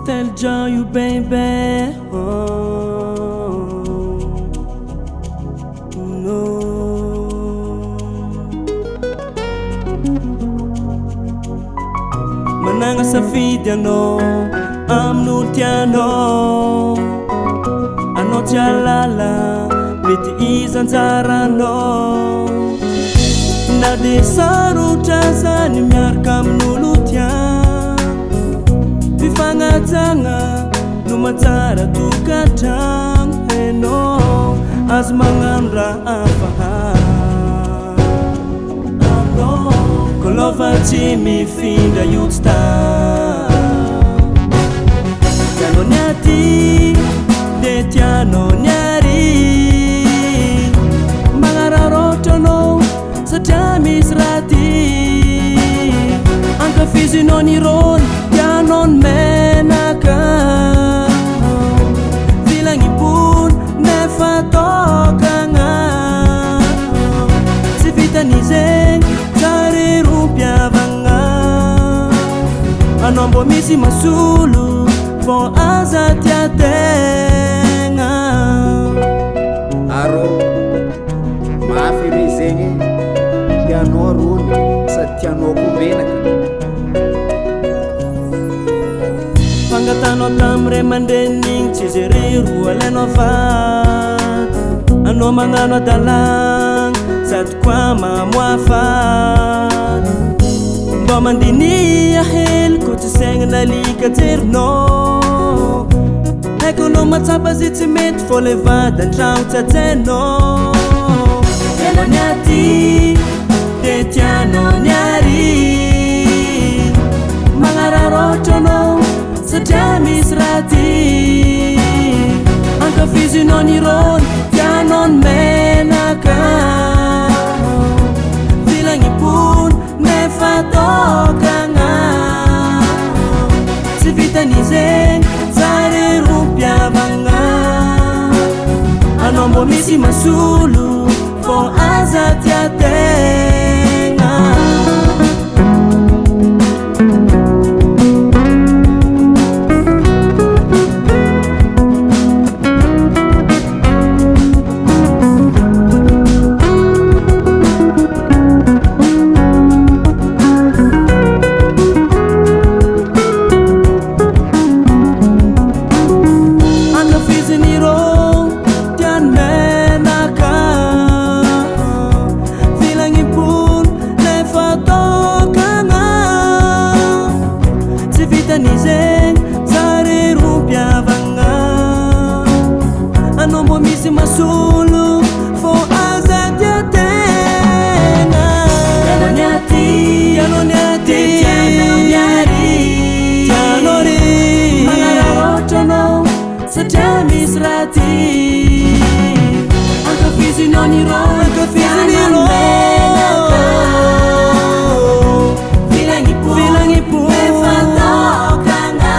Still joy you baby, oh, no. Mananga safidy anao amin'olo tianao, anao tsy alala mety izanjaranao. Na dia sarotra zany miaraka amin'olo tiana, fifagnajagna no mahatsara tokantrano. Hainao azo magnano raha hafa kolova tsy mifindra io tsy tianao ny aty dia tianao ny ary. Magnararotra anao satria misy raty, ankafizinao ny rony tianao ny menaka. Filagnipony nefa tokagna, tsy vitan'izegny tsary rompiavagna. Anao mbô misy masolo vao aza tiategna. Arô mafy ry zegny tianao rony sady tianao ko menaka. Fangatanao tamin'ray aman-drenigny tsy zay roa alainao faty. Anao magnano adalagna sady koa mamoafaty. Mbô mandinia heliko tsy saigna nalika jerinao. Haiko anao matsapa zay tsy mety fô le vady an-tragno tsy hajainao. Tianao ny aty dia tianao ny ary. Magnararotra anao satria misy raty, ankafizinao ny rony tianao ny menaka. Filagnipony nefa tokagna, tsy vitan'izegny tsary rompiavagna. Anao mbô misy masolo fô aza tiategna. Tsary rompiavagna, anao mbô misy masolo fô aza tiategna. Tianao ny aty, tianao ny aty, tianao ny ary. Tianao ry magnararotra anao satria misy raty, ankafizinao ny rony, ankafizinao ny menaka. Filagnipony nefa tokagna.